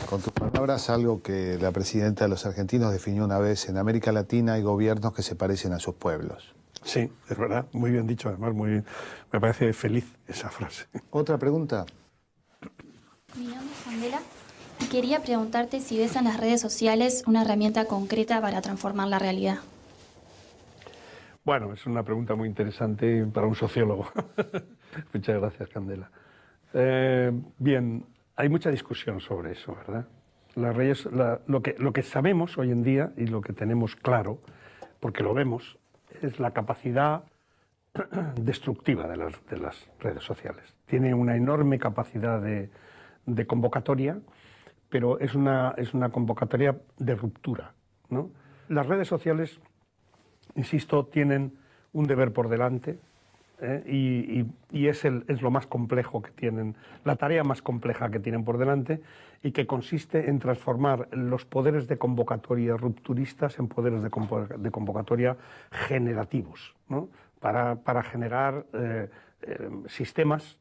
Speaker 3: con tus palabras algo que la presidenta de los argentinos definió una vez: en América Latina hay gobiernos que se parecen a sus pueblos.
Speaker 2: Sí, es verdad, muy bien dicho, además me parece feliz esa frase.
Speaker 3: ¿Otra pregunta?
Speaker 5: Mi nombre es Candela y quería preguntarte si ves en las redes sociales una herramienta concreta para transformar la realidad.
Speaker 2: Bueno, es una pregunta muy interesante para un sociólogo. Muchas gracias, Candela. Bien, hay mucha discusión sobre eso, ¿verdad? Las redes, lo que sabemos hoy en día y lo que tenemos claro, porque lo vemos, es la capacidad destructiva de las redes sociales. Tiene una enorme capacidad de convocatoria, pero es una convocatoria de ruptura, ¿no? Las redes sociales, insisto, tienen un deber por delante, y es lo más complejo que tienen, la tarea más compleja que tienen por delante, y que consiste en transformar los poderes de convocatoria rupturistas en poderes de convocatoria generativos, ¿no? Para generar sistemas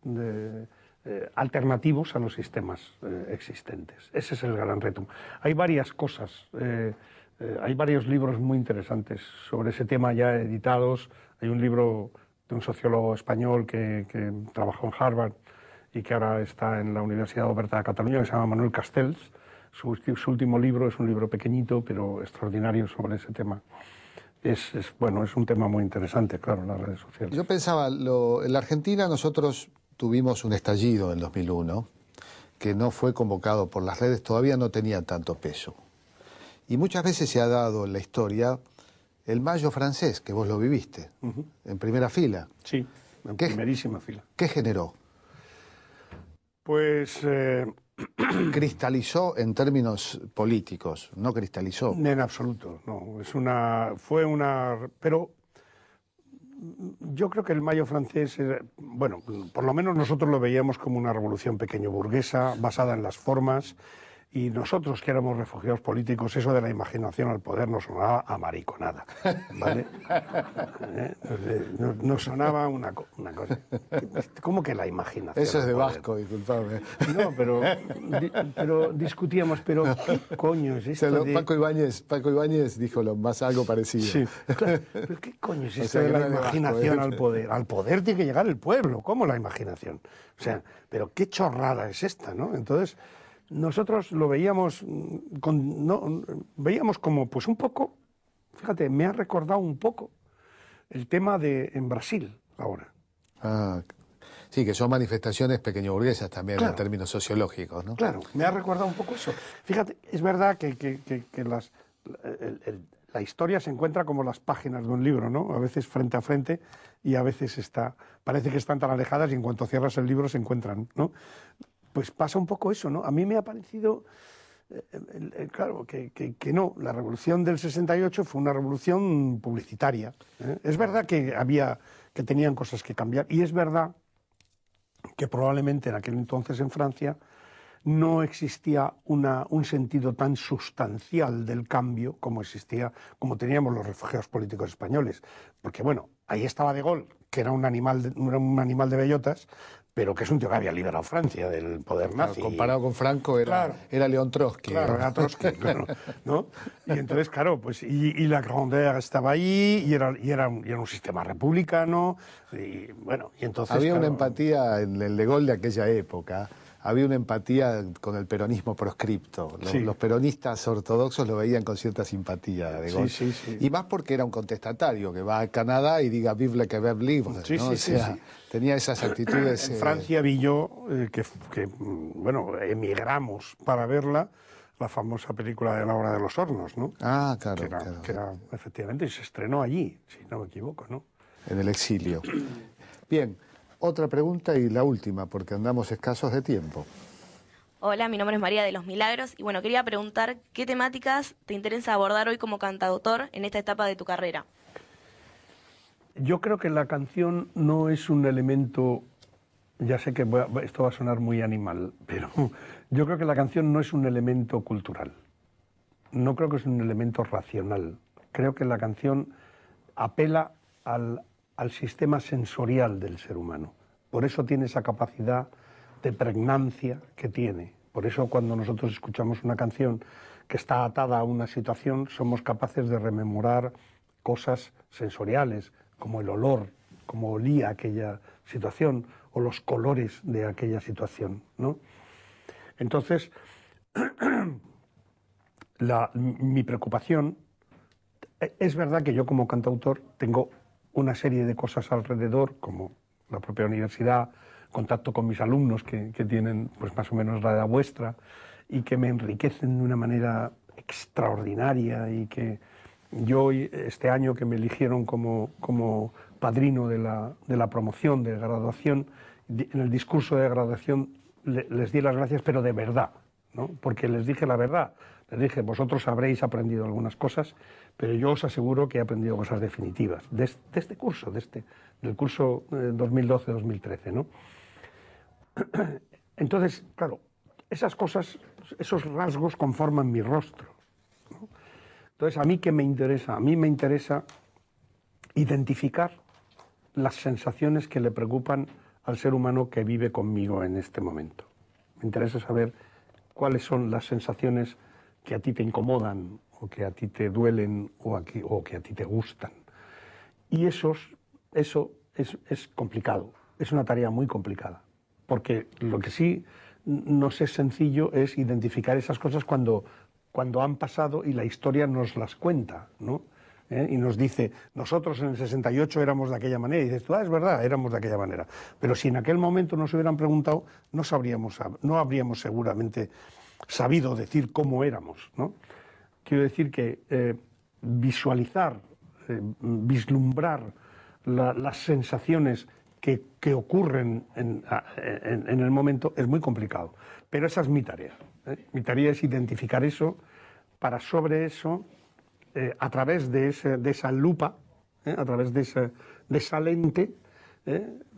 Speaker 2: alternativos a los sistemas existentes. Ese es el gran reto. Hay varias cosas, hay varios libros muy interesantes sobre ese tema ya editados. Hay un libro de un sociólogo español que trabajó en Harvard y que ahora está en la Universidad Oberta de Cataluña, que se llama Manuel Castells. Su último libro es un libro pequeñito, pero extraordinario sobre ese tema. Es un tema muy interesante, claro, las redes sociales.
Speaker 3: Yo pensaba, en la Argentina nosotros tuvimos un estallido en 2001, que no fue convocado por las redes, todavía no tenía tanto peso. Y muchas veces se ha dado en la historia el Mayo francés, que vos lo viviste, en primera fila.
Speaker 2: Sí, en primerísima fila.
Speaker 3: ¿Qué generó?
Speaker 2: Pues...
Speaker 3: ¿Cristalizó en términos políticos? ¿No cristalizó?
Speaker 2: En absoluto, no. Pero yo creo que el Mayo francés, bueno, por lo menos nosotros lo veíamos como una revolución pequeño burguesa, basada en las formas, y nosotros que éramos refugiados políticos, eso de la imaginación al poder nos sonaba a mariconada, ¿vale? Nos sonaba una cosa. ¿Cómo que la imaginación?
Speaker 3: Eso es de vasco, disculpame.
Speaker 2: No, pero discutíamos, pero ¿qué coño es esto?
Speaker 3: Paco Ibáñez dijo algo parecido.
Speaker 2: Sí, claro, pero ¿qué coño es esto de la imaginación al poder? Al poder tiene que llegar el pueblo, ¿cómo la imaginación? O sea, pero qué chorrada es esta, ¿no? Entonces, nosotros lo veíamos, veíamos como, pues un poco, fíjate, me ha recordado un poco el tema en Brasil ahora.
Speaker 3: Sí, que son manifestaciones pequeñoburguesas también,
Speaker 2: Claro.
Speaker 3: en términos sociológicos, ¿no?
Speaker 2: Claro, me ha recordado un poco eso. Fíjate, es verdad que la historia se encuentra como las páginas de un libro, ¿no? A veces frente a frente y a veces parece que están tan alejadas y en cuanto cierras el libro se encuentran, ¿no? Pues pasa un poco eso, ¿no? A mí me ha parecido, claro, que no, la revolución del 68 fue una revolución publicitaria, ¿eh? Es verdad que tenían cosas que cambiar y es verdad que probablemente en aquel entonces en Francia no existía un sentido tan sustancial del cambio como como teníamos los refugiados políticos españoles. Porque bueno, ahí estaba De Gaulle, que era un animal de bellotas, pero que es un tío que había liberado Francia del poder nazi.
Speaker 3: Claro, comparado con Franco era León Trotsky.
Speaker 2: Claro, era Trotsky, claro, ¿no? Y entonces, claro, pues y la Grandeur estaba ahí y era un sistema republicano y bueno, y entonces
Speaker 3: Había
Speaker 2: claro,
Speaker 3: una empatía en el De Gaulle de aquella época. Había una empatía con el peronismo proscripto.
Speaker 2: Sí.
Speaker 3: Los peronistas ortodoxos lo veían con cierta simpatía de Gaulle.
Speaker 2: Sí, sí, sí.
Speaker 3: Y más porque era un contestatario que va a Canadá y diga vive le Québec libre,
Speaker 2: Sí,
Speaker 3: ¿no?
Speaker 2: sí,
Speaker 3: O sea,
Speaker 2: sí.
Speaker 3: tenía esas actitudes.
Speaker 2: En Francia vi yo bueno, emigramos para verla, la famosa película de La Hora de los Hornos, ¿no?
Speaker 3: Ah, claro,
Speaker 2: Que era,
Speaker 3: claro.
Speaker 2: que era, efectivamente, y se estrenó allí, si no me equivoco, ¿no?
Speaker 3: En el exilio. Bien, otra pregunta y la última, porque andamos escasos de tiempo.
Speaker 6: Hola, mi nombre es María de los Milagros y bueno, quería preguntar qué temáticas te interesa abordar hoy como cantautor en esta etapa de tu carrera.
Speaker 2: Yo creo que la canción no es un elemento, ya sé que esto va a sonar muy animal, pero yo creo que la canción no es un elemento cultural, no creo que es un elemento racional, creo que la canción apela al sistema sensorial del ser humano, por eso tiene esa capacidad de pregnancia que tiene, por eso cuando nosotros escuchamos una canción que está atada a una situación, somos capaces de rememorar cosas sensoriales, como el olor, como olía aquella situación, o los colores de aquella situación, ¿no? Entonces, mi preocupación, es verdad que yo como cantautor tengo una serie de cosas alrededor, como la propia universidad, contacto con mis alumnos que tienen pues más o menos la edad vuestra, y que me enriquecen de una manera extraordinaria, y que yo este año que me eligieron como padrino de la promoción de graduación, en el discurso de graduación les di las gracias, pero de verdad, ¿no? Porque les dije la verdad, les dije, vosotros habréis aprendido algunas cosas, pero yo os aseguro que he aprendido cosas definitivas de este curso, del curso 2012-2013, ¿no? Entonces, claro, esas cosas, esos rasgos conforman mi rostro, ¿no? Entonces, ¿a mí qué me interesa? A mí me interesa identificar las sensaciones que le preocupan al ser humano que vive conmigo en este momento. Me interesa saber cuáles son las sensaciones que a ti te incomodan, o que a ti te duelen, o que a ti te gustan. Y eso es complicado, es una tarea muy complicada, porque lo que sí nos es sencillo es identificar esas cosas cuando han pasado y la historia nos las cuenta, ¿no? Y nos dice, nosotros en el 68 éramos de aquella manera, y dices tú, es verdad, éramos de aquella manera, pero si en aquel momento nos hubieran preguntado, no habríamos seguramente sabido decir cómo éramos, ¿no? Quiero decir que visualizar, vislumbrar las sensaciones que ocurren en el momento es muy complicado, pero esa es mi tarea, ¿eh? Mi tarea es identificar eso, para sobre eso, a través de esa lupa, a través de esa lente,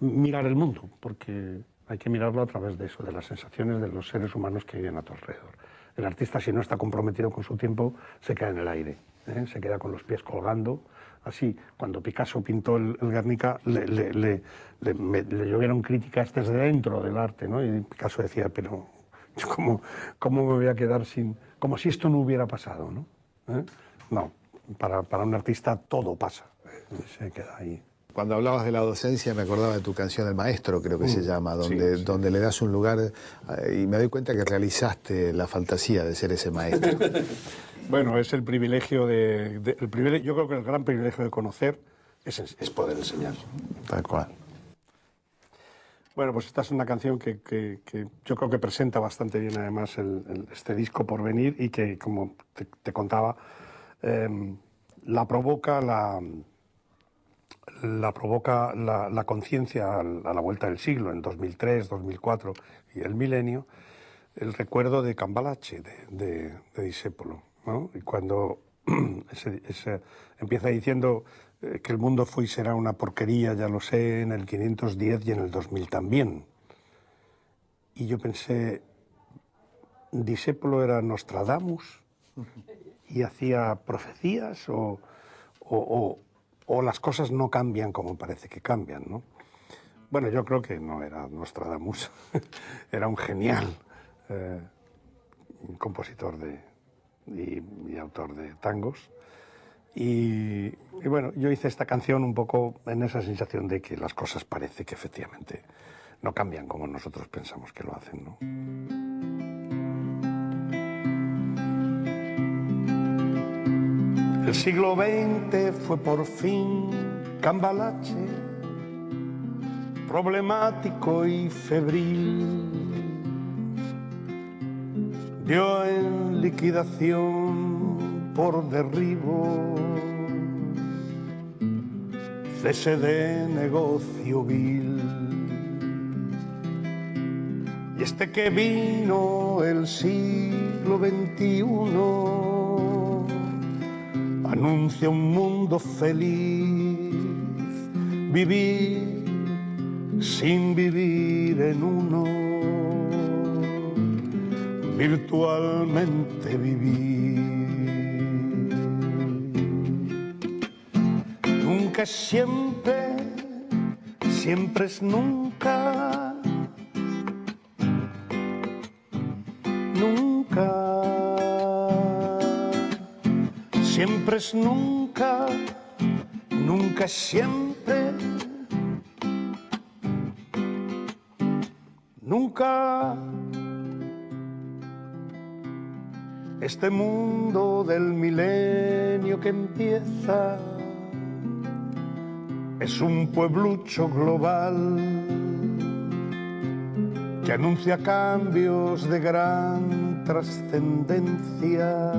Speaker 2: mirar el mundo, porque hay que mirarlo a través de eso, de las sensaciones de los seres humanos que viven a tu alrededor. El artista, si no está comprometido con su tiempo, se queda en el aire, se queda con los pies colgando. Así, cuando Picasso pintó el Guernica, le llovieron críticas desde dentro del arte, ¿no? Y Picasso decía, pero ¿cómo me voy a quedar sin...? Como si esto no hubiera pasado, ¿no? No, para un artista todo pasa, se queda ahí.
Speaker 3: Cuando hablabas de la docencia me acordaba de tu canción El Maestro, creo que se llama, donde le das un lugar, y me doy cuenta que realizaste la fantasía de ser ese maestro.
Speaker 2: Bueno, es el privilegio yo creo que el gran privilegio de conocer es poder enseñar.
Speaker 3: Tal cual.
Speaker 2: Bueno, pues esta es una canción que yo creo que presenta bastante bien además este disco Por Venir, y que, como te contaba, la provoca la conciencia a la vuelta del siglo, en 2003, 2004 y el milenio, el recuerdo de Cambalache, de Discépolo, ¿no? Y cuando empieza diciendo que el mundo fue y será una porquería, ya lo sé, en el 510 y en el 2000 también. Y yo pensé, ¿Discépolo era Nostradamus y hacía profecías o las cosas no cambian como parece que cambian, ¿no? Bueno, yo creo que no era Nostradamus, era un genial compositor y autor de tangos. Y bueno, yo hice esta canción un poco en esa sensación de que las cosas parece que efectivamente no cambian como nosotros pensamos que lo hacen, ¿no? El siglo XX fue por fin Cambalache, problemático y febril. Dio en liquidación por derribo, cese de negocio vil. Y este que vino el siglo XXI anuncia un mundo feliz, vivir sin vivir en uno, virtualmente vivir. Nunca es siempre, siempre es nunca, nunca. Siempre es nunca, nunca es siempre, nunca. Este mundo del milenio que empieza es un pueblucho global que anuncia cambios de gran trascendencia,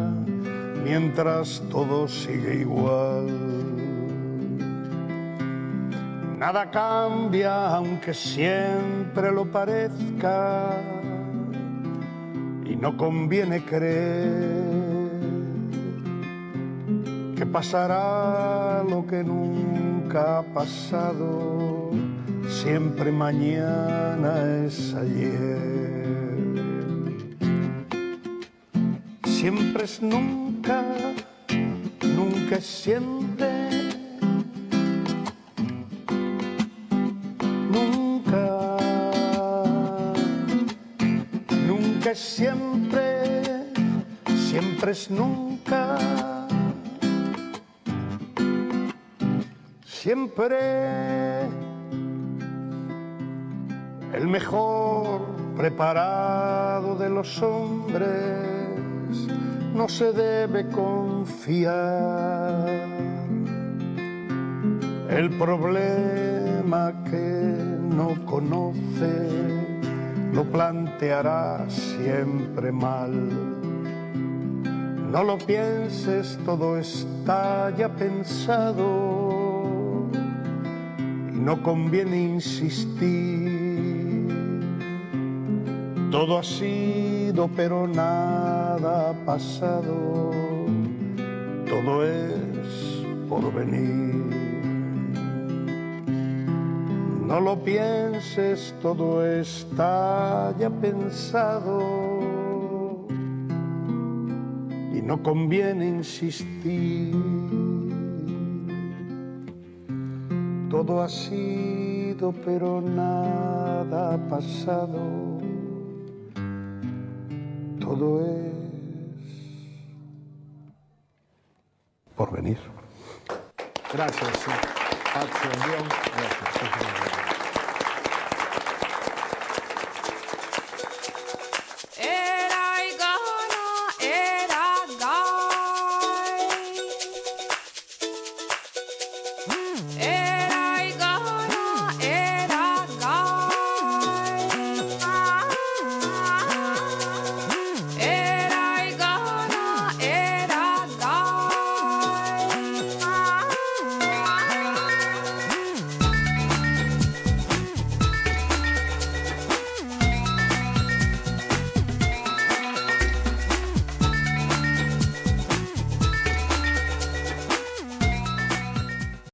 Speaker 2: mientras todo sigue igual. Nada cambia aunque siempre lo parezca, y no conviene creer que pasará lo que nunca ha pasado, siempre mañana es ayer. Siempre es nunca, nunca es siempre, nunca, nunca es siempre, siempre es nunca, siempre. El mejor preparado de los hombres no se debe confiar. El problema que no conoce lo planteará siempre mal. No lo pienses, todo está ya pensado y no conviene insistir. Todo ha sido, pero nada ha pasado. Todo es por venir. No lo pienses, todo está ya pensado y no conviene insistir. Todo ha sido, pero nada ha pasado. Todo es por venir.
Speaker 3: Gracias. Gracias.